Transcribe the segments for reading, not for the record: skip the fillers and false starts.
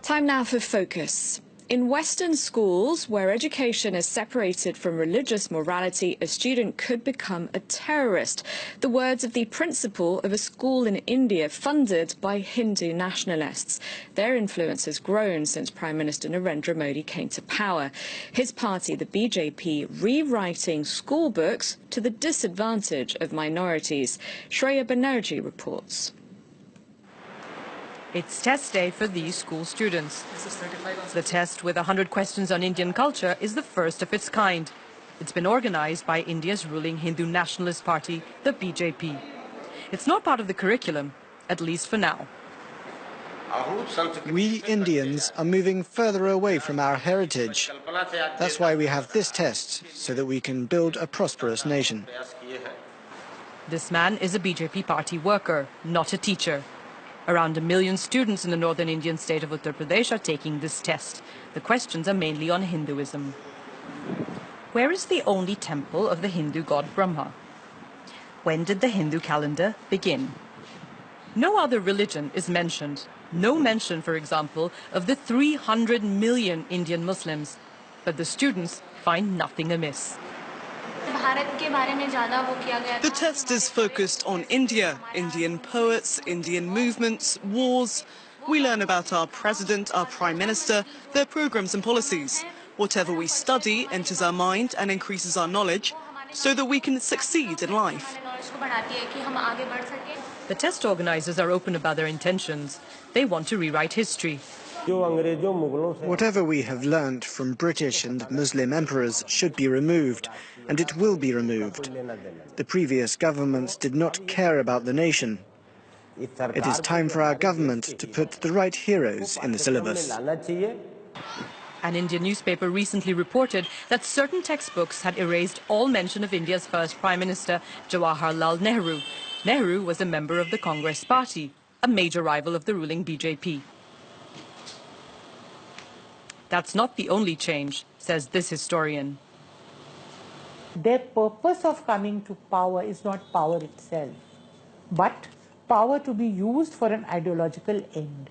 Time now for Focus. In Western schools, where education is separated from religious morality, a student could become a terrorist. The words of the principal of a school in India funded by Hindu nationalists. Their influence has grown since Prime Minister Narendra Modi came to power. His party, the BJP, rewriting school books to the disadvantage of minorities. Shreya Banerjee reports. It's test day for these school students. The test, with 100 questions on Indian culture, is the first of its kind. It's been organized by India's ruling Hindu nationalist party, the BJP. It's not part of the curriculum, at least for now. We Indians are moving further away from our heritage. That's why we have this test, so that we can build a prosperous nation. This man is a BJP party worker, not a teacher. Around 1 million students in the northern Indian state of Uttar Pradesh are taking this test. The questions are mainly on Hinduism. Where is the only temple of the Hindu god Brahma? When did the Hindu calendar begin? No other religion is mentioned. No mention, for example, of the 300 million Indian Muslims. But the students find nothing amiss. The test is focused on India, Indian poets, Indian movements, wars. We learn about our president, our prime minister, their programs and policies. Whatever we study enters our mind and increases our knowledge so that we can succeed in life. The test organizers are open about their intentions. They want to rewrite history. Whatever we have learnt from British and Muslim emperors should be removed, and it will be removed. The previous governments did not care about the nation. It is time for our government to put the right heroes in the syllabus. An Indian newspaper recently reported that certain textbooks had erased all mention of India's first Prime Minister, Jawaharlal Nehru. Nehru was a member of the Congress party, a major rival of the ruling BJP. That's not the only change, says this historian. Their purpose of coming to power is not power itself, but power to be used for an ideological end,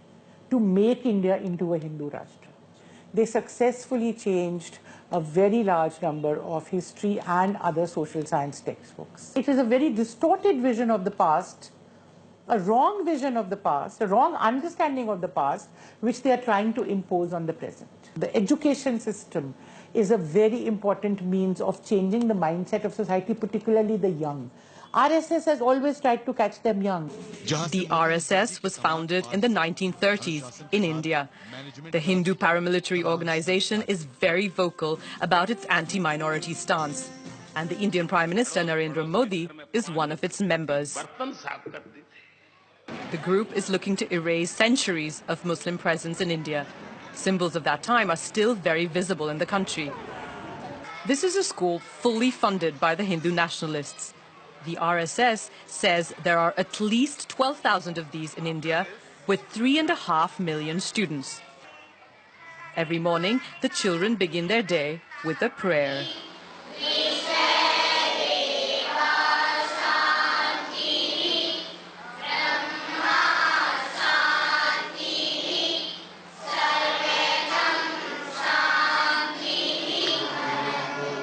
to make India into a Hindu Rashtra. They successfully changed a very large number of history and other social science textbooks. It is a very distorted vision of the past, a wrong vision of the past, a wrong understanding of the past, which they are trying to impose on the present. The education system is a very important means of changing the mindset of society, particularly the young. RSS has always tried to catch them young. The RSS was founded in the 1930s in India. The Hindu paramilitary organization is very vocal about its anti-minority stance. And the Indian Prime Minister Narendra Modi is one of its members. The group is looking to erase centuries of Muslim presence in India. Symbols of that time are still very visible in the country. This is a school fully funded by the Hindu nationalists. The RSS says there are at least 12,000 of these in India, with 3.5 million students. Every morning, the children begin their day with a prayer.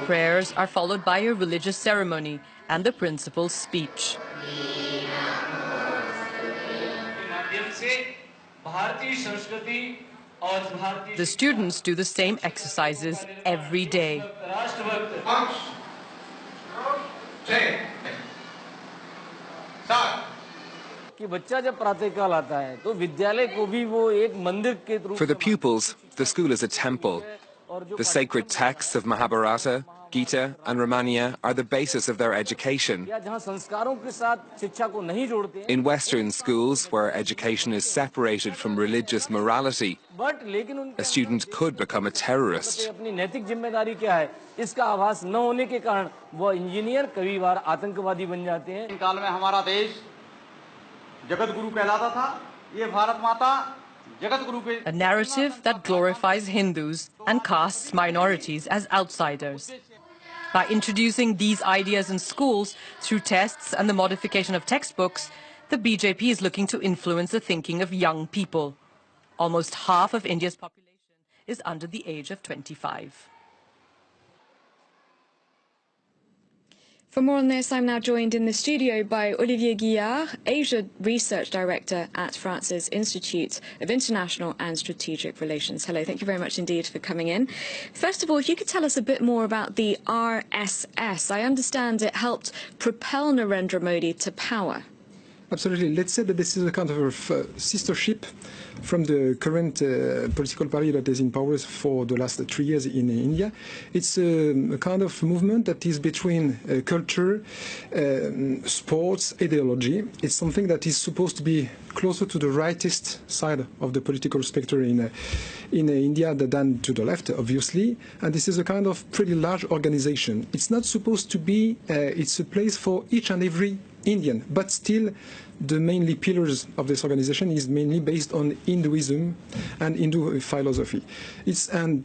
Prayers are followed by a religious ceremony and the principal's speech. The students do the same exercises every day. For the pupils, the school is a temple. The sacred texts of Mahabharata, Gita and Ramayana are the basis of their education. In Western schools, where education is separated from religious morality, a student could become a terrorist. A narrative that glorifies Hindus and casts minorities as outsiders. By introducing these ideas in schools through tests and the modification of textbooks, the BJP is looking to influence the thinking of young people. Almost half of India's population is under the age of 25. For more on this, I'm now joined in the studio by Olivier Guillard, Asia Research Director at France's Institute of International and Strategic Relations. Hello, thank you very much indeed for coming in. First of all, if you could tell us a bit more about the RSS. I understand it helped propel Narendra Modi to power. Absolutely. Let's say that this is a kind of a sister ship from the current political party that is in power for the last 3 years in India. It's a kind of movement that is between culture, sports, ideology. It's something that is supposed to be closer to the rightist side of the political spectrum in India than to the left, obviously. And this is a kind of pretty large organization. It's not supposed to be, it's a place for each and every Indian, but still the mainly pillars of this organization is mainly based on Hinduism and Hindu philosophy. And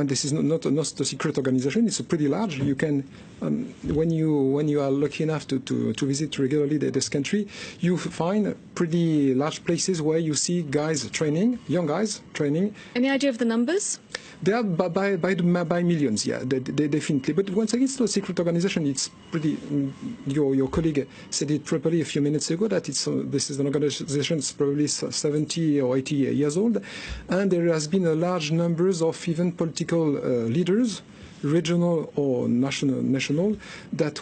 this is not a secret organization. It's a pretty large. You can, when you are lucky enough to visit regularly this country, you find pretty large places where you see guys training, young guys training. Any idea of the numbers? They are by millions, yeah, they definitely. But once again, it's not a secret organization. It's pretty. Your colleague said it properly a few minutes ago that this is an organization that's probably 70 or 80 years old, and there has been a large numbers of even political leaders, regional or national, that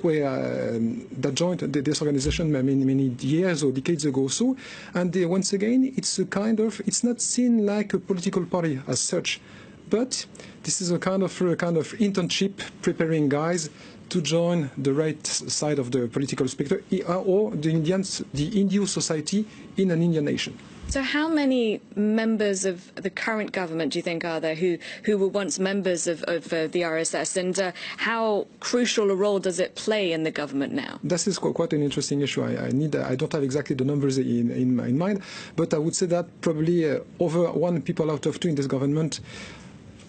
joined this organization many years or decades ago. So, and once again, it's not seen like a political party as such. But this is a kind of internship preparing guys to join the right side of the political spectrum or the Hindu society in an Indian nation. So how many members of the current government do you think are there who were once members of the RSS, and how crucial a role does it play in the government now? This is quite an interesting issue. I don't have exactly the numbers in mind, but I would say that probably over 1 people out of 2 in this government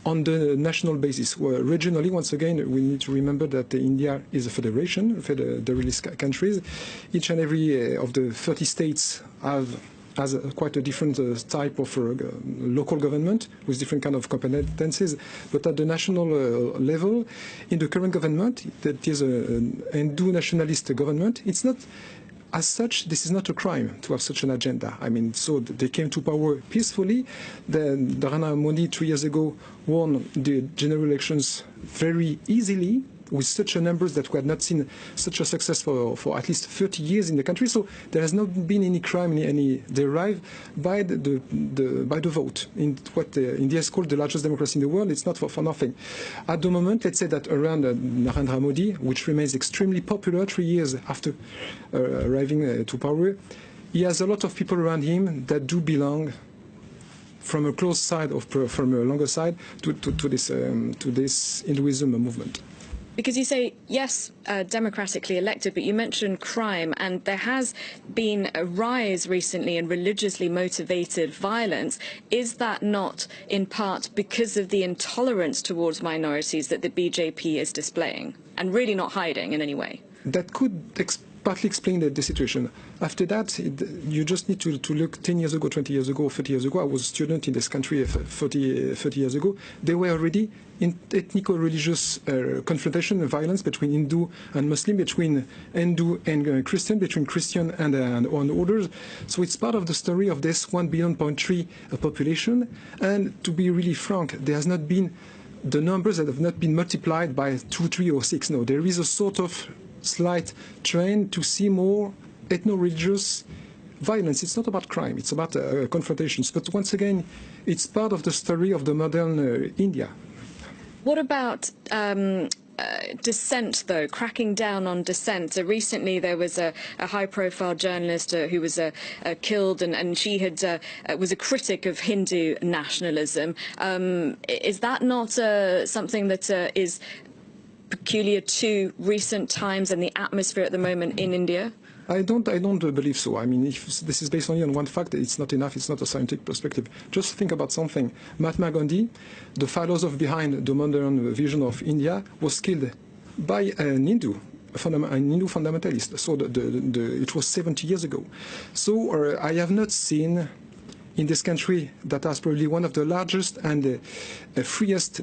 on the national basis. Where regionally, once again, we need to remember that India is a federation, federalist countries. Each and every of the 30 states has quite a different type of local government with different kind of competencies. But at the national level, in the current government, that is a Hindu nationalist government, it's not. As such, this is not a crime to have such an agenda. I mean, so they came to power peacefully. Narendra Modi 3 years ago won the general elections very easily, with such a numbers that we had not seen such a success for at least 30 years in the country. So there has not been any crime, derived by the vote in what India is called the largest democracy in the world. It's not for nothing. At the moment, let's say that around Narendra Modi, which remains extremely popular 3 years after arriving to power, he has a lot of people around him that do belong from a close side or from a longer side to this Hinduism movement. Because you say, yes, democratically elected, but you mentioned crime, and there has been a rise recently in religiously motivated violence. Is that not in part because of the intolerance towards minorities that the BJP is displaying and really not hiding in any way? That could partly explain the situation. After that, you just need to look 10 years ago, 20 years ago, 30 years ago. I was a student in this country 30 years ago. They were already in ethnico-religious confrontation and violence between Hindu and Muslim, between Hindu and Christian, between Christian and others. So it's part of the story of this 1.3 billion population. And to be really frank, there has not been the numbers that have not been multiplied by 2, 3, or 6. No, there is a sort of slight trend to see more ethno-religious violence. It's not about crime, it's about confrontations. But once again, it's part of the story of the modern India. What about dissent, though, cracking down on dissent? Recently there was a high-profile journalist who was killed, and she was a critic of Hindu nationalism. Is that not something that is peculiar to recent times and the atmosphere at the moment in India? I don't believe so. I mean, if this is based only on one fact, it's not enough. It's not a scientific perspective. Just think about something. Mahatma Gandhi, the philosopher behind the modern vision of India, was killed by an Hindu fundamentalist. So it was 70 years ago. So I have not seen in this country that has probably one of the largest and freest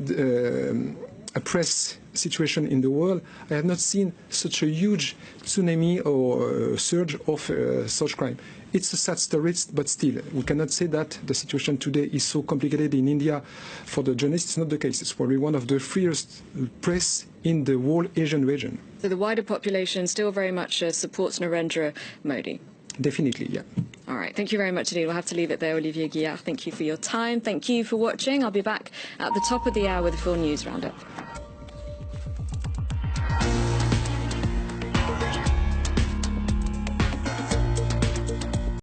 press situation in the world, I have not seen such a huge tsunami or surge of such crime. It's a sad story, but still, we cannot say that the situation today is so complicated in India for the journalists. It's not the case. It's probably one of the freest press in the whole Asian region. So the wider population still very much supports Narendra Modi? Definitely, yeah. All right. Thank you very much indeed. We'll have to leave it there, Olivier Guillard. Thank you for your time. Thank you for watching. I'll be back at the top of the hour with a full news roundup.